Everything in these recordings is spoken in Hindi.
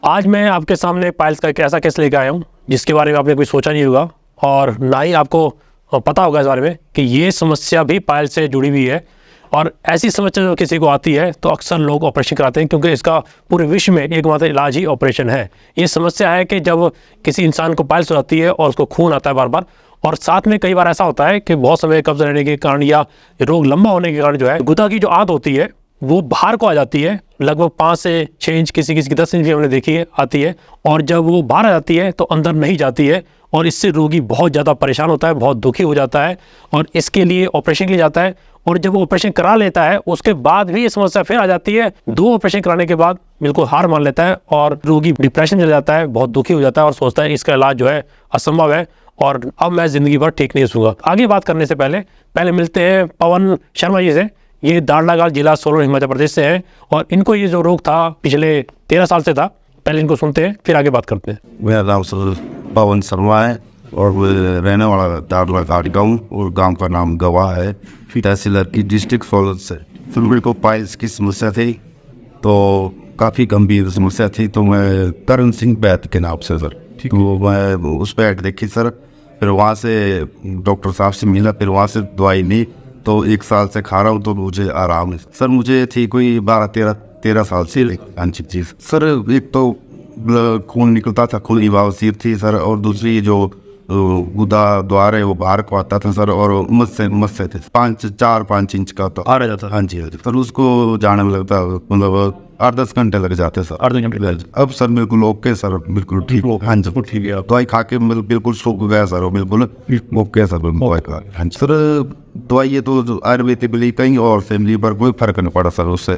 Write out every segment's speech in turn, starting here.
आज मैं आपके सामने पाइल्स का एक ऐसा केस लेकर आया हूँ जिसके बारे में आपने कभी सोचा नहीं होगा और ना ही आपको पता होगा इस बारे में कि ये समस्या भी पाइल्स से जुड़ी हुई है। और ऐसी समस्या जो किसी को आती है तो अक्सर लोग ऑपरेशन कराते हैं क्योंकि इसका पूरे विश्व में एकमात्र इलाज ही ऑपरेशन है। ये समस्या है कि जब किसी इंसान को पाइल्स हो जाती है और उसको खून आता है बार बार, और साथ में कई बार ऐसा होता है कि बहुत समय कब्ज रहने के कारण या रोग लंबा होने के कारण जो है गुदा की जो आंत होती है वो बाहर को आ जाती है, लगभग 5 से 6 इंच, किसी किसी की 10 इंच भी हमने देखी है आती है। और जब वो बाहर आ जाती है तो अंदर नहीं जाती है और इससे रोगी बहुत ज़्यादा परेशान होता है, बहुत दुखी हो जाता है और इसके लिए ऑपरेशन के लिए जाता है। और जब वो ऑपरेशन करा लेता है उसके बाद भी ये समस्या फिर आ जाती है। 2 ऑपरेशन कराने के बाद बिल्कुल हार मान लेता है और रोगी डिप्रेशन में चला जाता है, बहुत दुखी हो जाता है और सोचता है इसका इलाज जो है असंभव है और अब मैं ज़िंदगी भर ठीक नहीं होऊंगा। आगे बात करने से पहले मिलते हैं पवन शर्मा जी से। ये दाड़लागाल जिला सोलन हिमाचल प्रदेश से हैं और इनको ये जो रोग था पिछले 13 साल से था। पहले इनको सुनते हैं फिर आगे बात करते हैं। मेरा नाम सर पवन शर्मा है और रहने वाला दाड़लागाल गाँव और गांव का नाम गवा है, तहसील की डिस्ट्रिक्ट सोलन से। फिर मेरे को पाइल्स की समस्या थी तो काफ़ी गंभीर समस्या थी, तो मैं करण सिंह बैत के नाम से सर, तो मैं उस पर ऐड देखी सर। फिर वहाँ से डॉक्टर साहब से मिला, फिर वहाँ से दवाई ली तो 1 साल से खा रहा हूँ तो मुझे आराम है सर। मुझे थी कोई 12-13 साल से आंशिक चीज़ सर। एक तो खून निकलता था, खून की बवासीर थी सर, और दूसरी जो गुदा द्वार है वो बाहर को आता था सर, और मस्से थे 4-5 इंच का तो आ रहा जाता। हाँ जी सर, उसको जाने में लगता मतलब 8-10 घंटे लग जाते सर, 8 घंटे। अब सर बिल्कुल ओके सर, बिल्कुल ठीक। हाँ जी ठीक है, दवाई खा के बिल्कुल सूख गया सर, बिल्कुल ओके सर दवाई खा। हाँ जी सर, दवाई ये तो आयुर्वेदिक ली कहीं और फैमिली पर कोई फर्क नहीं पड़ा सर, उससे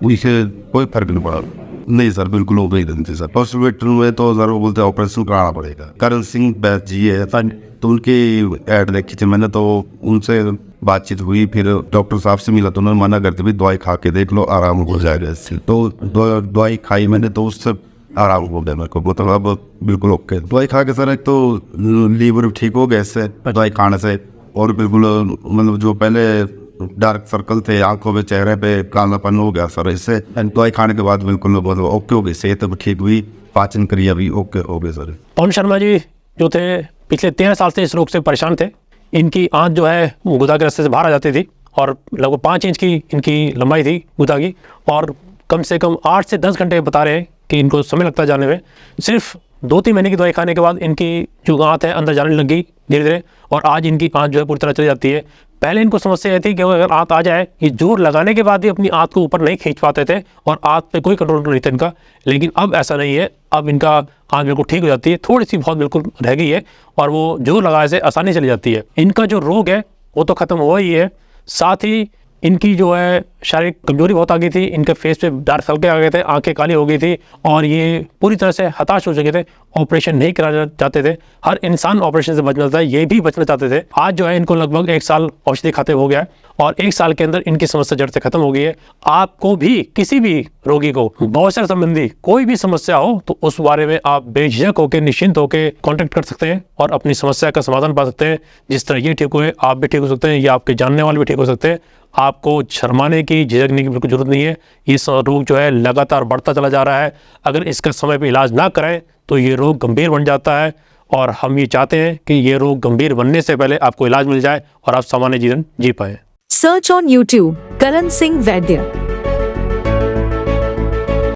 कोई फर्क नहीं पड़ा। नहीं सर, बिल्कुल हो गई थी सर। हॉस्पिटल में तो सर वो बोलते ऑपरेशन कराना पड़ेगा। करण सिंह बैत जी है तो उनकी ऐड देखी थी मैंने, तो उनसे बातचीत हुई, फिर डॉक्टर साहब से मिला तो उन्होंने मना करते भी दवाई खा के देख लो, आराम हो जाएगा इससे। तो दवाई खाई मैंने तो उससे आराम हो गया मेरे को, मतलब अब बिल्कुल ओके। दवाई खा के सर एक तो लीवर ठीक हो गया इससे दवाई खाने से, और बिल्कुल मतलब जो पहले डार्क सर्कल थे आंखों पे, चेहरे पे कालापन हो गया सर इससे। दवाई खाने के बाद बिल्कुल मतलब ओके हो गई, सेहत भी ठीक हुई, पाचन क्रिया भी ओके हो गई सर। पवन शर्मा जी जो थे पिछले 13 साल से इस रोग से परेशान थे। इनकी आंत जो है गुदा के रास्ते से बाहर आ जाती थी और लगभग 5 इंच की इनकी लंबाई थी गुदा की, और कम से कम 8 से 10 घंटे बता रहे हैं कि इनको समय लगता है जाने में। सिर्फ 2-3 महीने की दवाई खाने के बाद इनकी जो आंत है अंदर जाने लग गई धीरे धीरे, और आज इनकी आंत जो है पूरी तरह चली जाती है। पहले इनको समस्या ये थी कि अगर आंत आ जाए, ये जोर लगाने के बाद भी अपनी आंत को ऊपर नहीं खींच पाते थे और आंत पे कोई कंट्रोल नहीं था इनका। लेकिन अब ऐसा नहीं है, अब इनका आंत बिल्कुल ठीक हो जाती है, थोड़ी सी बहुत बिल्कुल रह गई है और वो जोर लगाने से आसानी चली जाती है। इनका जो रोग है वो तो खत्म हुआ ही है, साथ ही इनकी जो है शारीरिक कमजोरी बहुत आ गई थी, इनके फेस पे डार्क सर्कल आ गए थे, आंखें काली हो गई थी और ये पूरी तरह से हताश हो चुके थे। ऑपरेशन नहीं कराना चाहते थे, हर इंसान ऑपरेशन से बचना चाहता है, ये भी बचना चाहते थे। आज जो है इनको लगभग 1 साल औषधि खाते हो गया है और 1 साल के अंदर इनकी समस्या जड़ से खत्म हो गई है। आपको भी किसी भी रोगी को बौछार संबंधी कोई भी समस्या हो तो उस बारे में आप बेझिझक होकर, निश्चिंत होकर कॉन्टेक्ट कर सकते हैं और अपनी समस्या का समाधान पा सकते हैं। जिस तरह ये ठीक हुए आप भी ठीक हो सकते हैं, या आपके जानने वाले भी ठीक हो सकते हैं। आपको शर्माने की, झिझकने की बिल्कुल जरूरत नहीं है। ये रोग जो है लगातार बढ़ता चला जा रहा है। अगर इसका समय पर इलाज ना करें तो ये रोग गंभीर बन जाता है और हम ये चाहते हैं कि ये रोग गंभीर बनने से पहले आपको इलाज मिल जाए और आप सामान्य जीवन जी पाए। Search on YouTube Karan Singh Vaidya